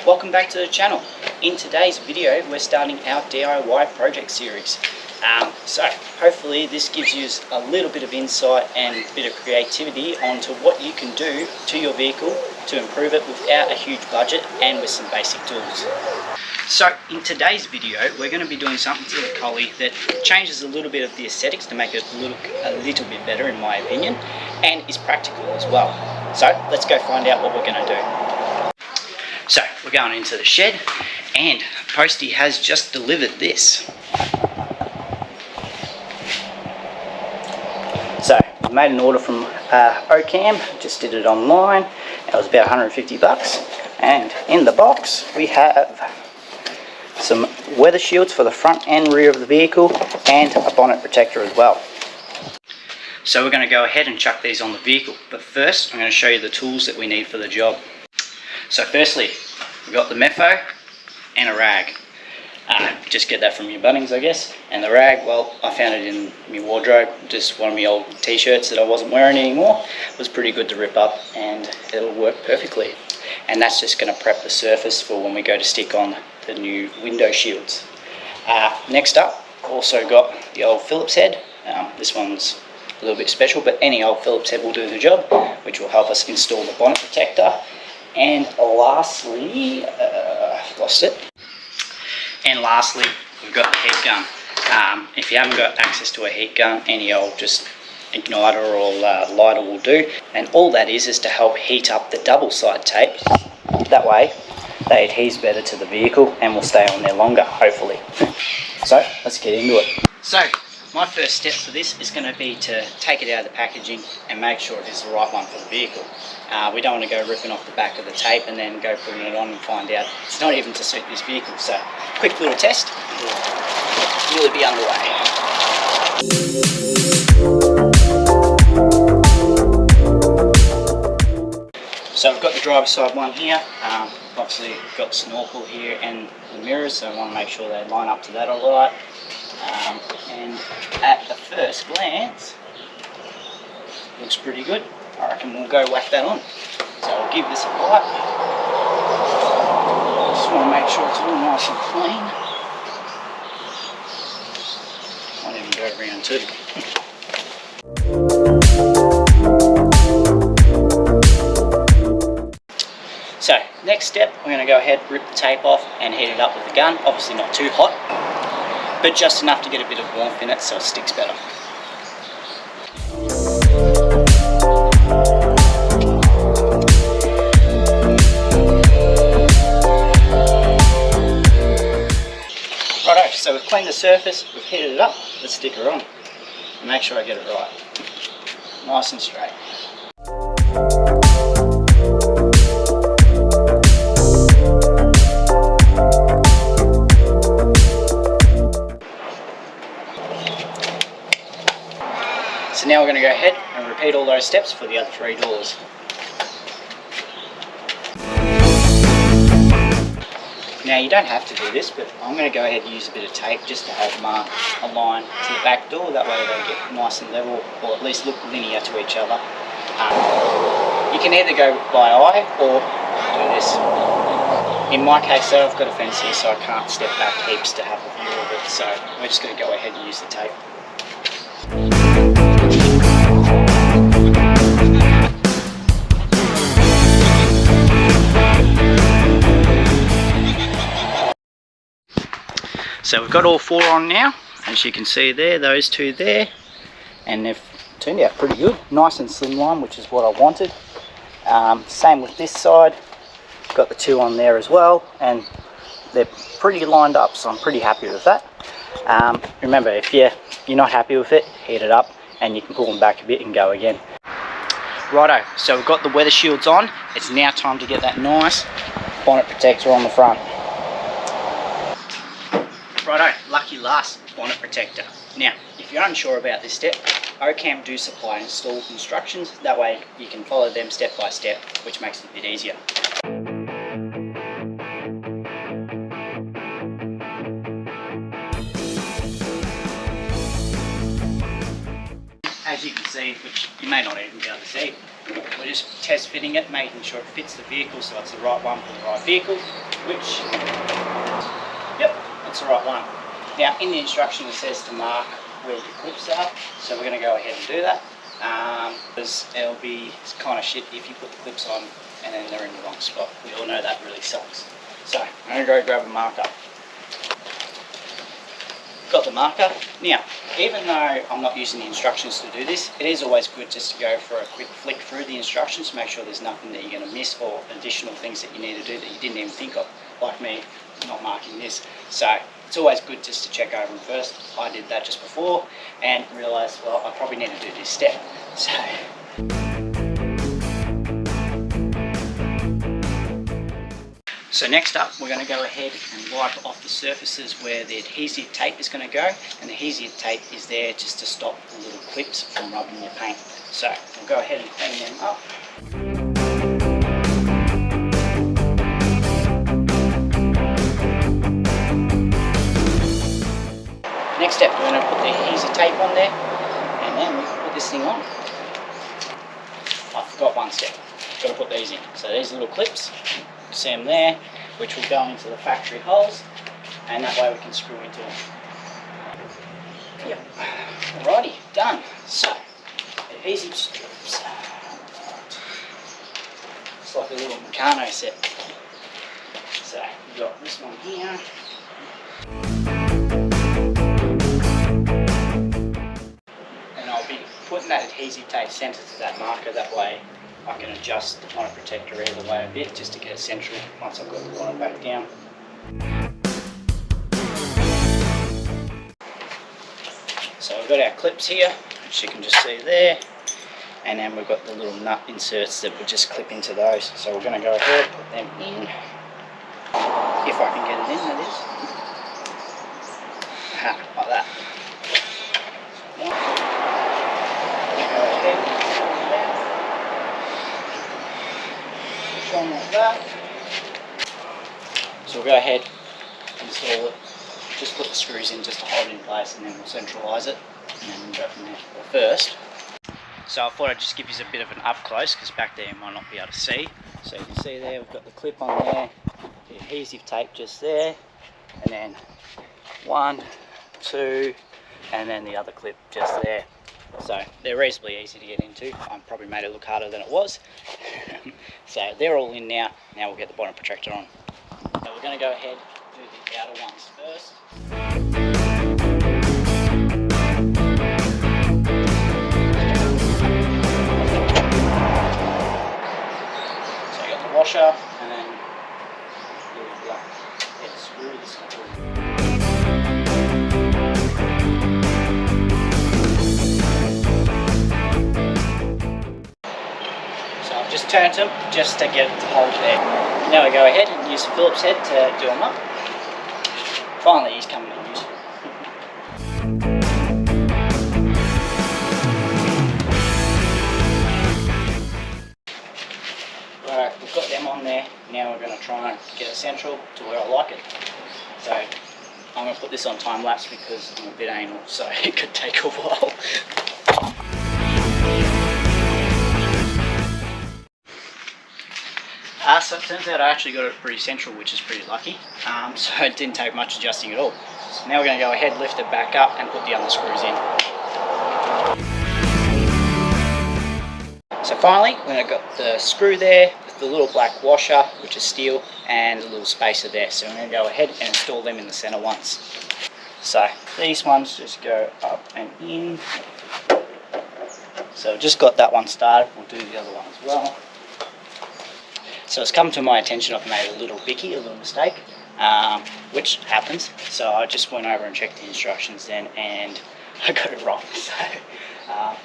Welcome back to the channel. In today's video we're starting our DIY project series. So hopefully this gives you a little bit of insight and a bit of creativity onto what you can do to your vehicle to improve it without a huge budget and with some basic tools. So in today's video we're going to be doing something to the Collie that changes a little bit of the aesthetics to make it look a little bit better in my opinion, and is practical as well. So let's go find out what we're going to do. So we're going into the shed and Posty has just delivered this. So I made an order from Ocam, just did it online. It was about 150 bucks, and in the box we have some weather shields for the front and rear of the vehicle and a bonnet protector as well. So we're going to go ahead and chuck these on the vehicle, but first I'm going to show you the tools that we need for the job. So firstly, we've got the Mepho and a rag. Just get that from your Bunnings, I guess. And the rag, well, I found it in my wardrobe, just one of my old t-shirts that I wasn't wearing anymore. It was pretty good to rip up and it'll work perfectly. And that's just going to prep the surface for when we go to stick on the new window shields. Next up, also got the old Phillips head. This one's a little bit special, but any old Phillips head will do the job, which will help us install the bonnet protector. And lastly, lost it. And lastly, we've got the heat gun. If you haven't got access to a heat gun, any old just igniter or lighter will do. And all that is to help heat up the double side tape. That way, they adhere better to the vehicle and will stay on there longer, hopefully. So let's get into it. So my first step for this is going to be to take it out of the packaging and make sure it is the right one for the vehicle. We don't want to go ripping off the back of the tape and then go putting it on and find out it's not even to suit this vehicle. So quick little test, we'll really be underway. So we've got the driver's side one here. Obviously we've got the snorkel here and the mirrors, so I want to make sure they line up to that all right. And at the first glance, looks pretty good. I reckon we'll go whack that on. So I'll give this a wipe. Just want to make sure it's all nice and clean. Might even go around too. So next step, we're going to go ahead, rip the tape off and heat it up with the gun. Obviously not too hot, but just enough to get a bit of warmth in it so it sticks better. Righto, so we've cleaned the surface, we've heated it up, let's stick her on and make sure I get it right. Nice and straight. So now we're going to go ahead and repeat all those steps for the other three doors. Now you don't have to do this, but I'm going to go ahead and use a bit of tape just to help mark a line to the back door. That way they get nice and level, or at least look linear to each other. You can either go by eye or do this. In my case though, I've got a fence here so I can't step back heaps to have a view of it, so we're just going to go ahead and use the tape. So we've got all four on now, as you can see there, those two there, and they've turned out pretty good. Nice and slimline, which is what I wanted. Same with this side, got the two on there as well, and they're pretty lined up, so I'm pretty happy with that. Remember, if you're not happy with it, heat it up, and you can pull them back a bit and go again. Righto, so we've got the weather shields on. It's now time to get that nice bonnet protector on the front. Righto, lucky last, bonnet protector. Now, if you're unsure about this step, Ocam do supply install instructions. That way you can follow them step by step, which makes it a bit easier. As you can see, which you may not even be able to see, we're just test fitting it, making sure it fits the vehicle so it's the right one for the right vehicle. which, yep, that's the right one. Now in the instruction it says to mark where your clips are, so we're going to go ahead and do that, because it'll be kind of shit if you put the clips on and then they're in the wrong spot. We all know that really sucks. So I'm going to go grab a marker. Got the marker. Now, even though I'm not using the instructions to do this, it is always good just to go for a quick flick through the instructions to make sure there's nothing that you're going to miss or additional things that you need to do that you didn't even think of, like me not marking this. So it's always good just to check over them first. I did that just before and realised, well, I probably need to do this step. So next up, we're going to go ahead and wipe off the surfaces where the adhesive tape is going to go, and the adhesive tape is there just to stop the little clips from rubbing your paint. So we'll go ahead and clean them up. Next step, we're going to put the adhesive tape on there, and then we can put this thing on. I forgot one step, got to put these in. So these little clips, see them there, which will go into the factory holes, and that way we can screw into them. Yep. Alrighty, done. So, adhesive strips. It's like a little Meccano set. So, we've got this one here. And I'll be putting that adhesive tape centre to that marker, that way I can adjust the bonnet protector either way a bit just to get it central once I've got the bonnet back down. So we've got our clips here, which you can just see there, and then we've got the little nut inserts that will just clip into those. So we're going to go ahead and put them in, if I can get it in, that is. Aha, like that. Like that. So we'll go ahead and install it, just put the screws in just to hold it in place, and then we'll centralise it and then we'll go from there. But first, so I thought I'd just give you a bit of an up close because back there you might not be able to see. So you can see there we've got the clip on there, the adhesive tape just there, and then 1, 2, and then the other clip just there. So they're reasonably easy to get into. I probably made it look harder than it was. So they're all in now. Now we'll get the bonnet protector on. So we're going to go ahead and do the outer ones first. So you got the washer and then little black head screws. Just turned them just to get it to hold there. Now we go ahead and use the Phillips head to do them up. Finally he's coming in use. Alright, we've got them on there. Now we're going to try and get it central to where I like it. So I'm going to put this on time lapse because I'm a bit anal, so it could take a while. So it turns out I actually got it pretty central, which is pretty lucky. So it didn't take much adjusting at all. So now we're going to go ahead, lift it back up and put the other screws in. So finally, we've got the screw there with the little black washer, which is steel, and a little spacer there. So we're going to go ahead and install them in the centre once. So these ones just go up and in. So I've just got that one started. We'll do the other one as well. So it's come to my attention I've made a little bicky, a little mistake, which happens. So I just went over and checked the instructions then and I got it wrong. So I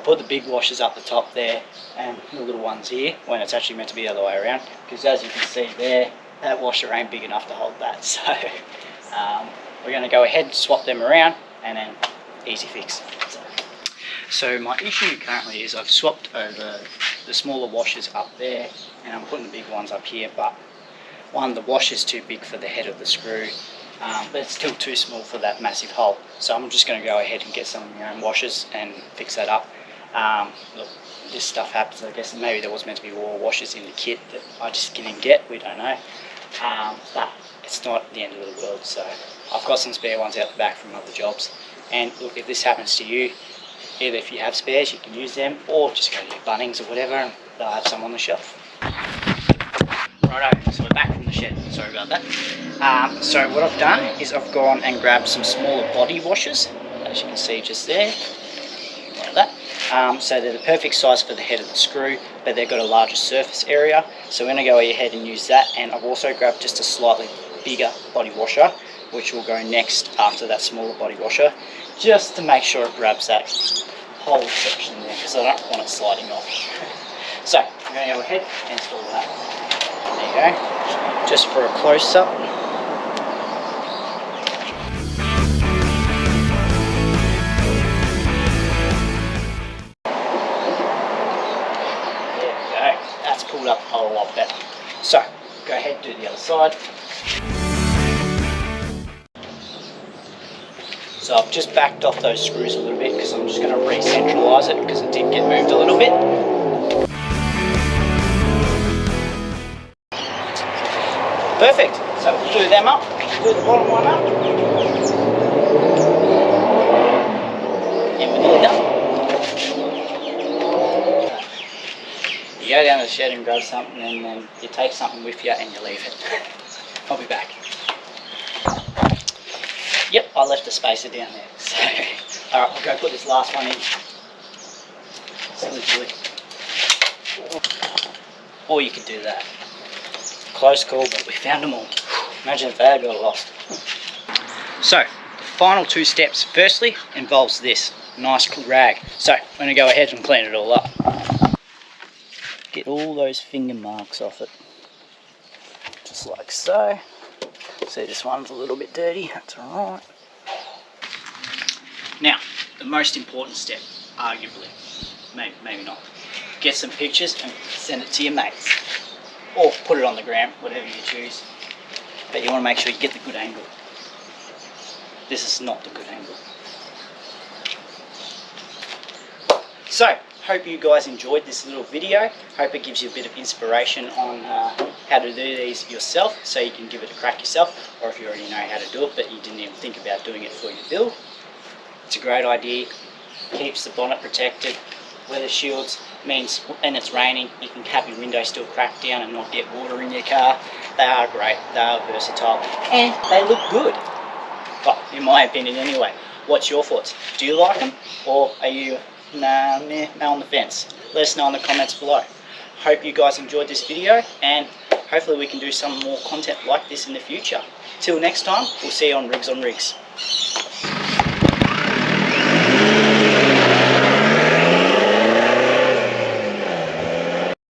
put the big washers up the top there and the little ones here when it's actually meant to be the other way around. Because as you can see there, that washer ain't big enough to hold that. So we're going to go ahead and swap them around and then easy fix. So my issue currently is I've swapped over the smaller washers up there and I'm putting the big ones up here, but one, the washer's too big for the head of the screw, but it's still too small for that massive hole. So I'm just going to go ahead and get some of my own washers and fix that up. Look, this stuff happens. I guess maybe there was meant to be more washers in the kit that I just didn't get, we don't know. but it's not the end of the world. So I've got some spare ones out the back from other jobs, and look, if this happens to you, either if you have spares you can use them, or just go to your Bunnings or whatever and they'll have some on the shelf. Righto, so we're back from the shed, sorry about that. So what I've done is I've gone and grabbed some smaller body washers, as you can see just there, like that. So they're the perfect size for the head of the screw, but they've got a larger surface area, so we're going to go ahead and use that. And I've also grabbed just a slightly bigger body washer, which will go next after that smaller body washer, just to make sure it grabs that whole section there, because I don't want it sliding off. So I'm going to go ahead and install that. There you go, just for a close-up. There we go, that's pulled up a lot better. So go ahead and do the other side. So I've just backed off those screws a little bit because I'm just going to re-centralise it because it did get moved a little bit. Perfect. So we'll glue them up, glue the bottom one up, and we're nearly done. You go down to the shed and grab something, and then you take something with you and you leave it. I'll be back. Yep, I left a spacer down there. So, alright, we'll go put this last one in. Silly Julie. Or you could do that. Close call, but we found them all. Imagine if they had got lost. So, the final two steps, firstly, involves this nice rag. So, I'm going to go ahead and clean it all up. Get all those finger marks off it. Just like so. See, this one's a little bit dirty, that's alright. Now, the most important step, arguably, maybe not, get some pictures and send it to your mates. Or put it on the gram, whatever you choose. But you want to make sure you get the good angle. This is not the good angle. So, hope you guys enjoyed this little video. Hope it gives you a bit of inspiration on how to do these yourself, so you can give it a crack yourself, or if you already know how to do it but you didn't even think about doing it for your build. It's a great idea, keeps the bonnet protected. Weather shields means when it's raining you can have your window still cracked down and not get water in your car. They are great, they are versatile, and they look good. Well, in my opinion anyway. What's your thoughts? Do you like them, or are you nah on the fence? Let us know in the comments below. Hope you guys enjoyed this video, and hopefully we can do some more content like this in the future. Till next time, we'll see you on Rigs on Rigs.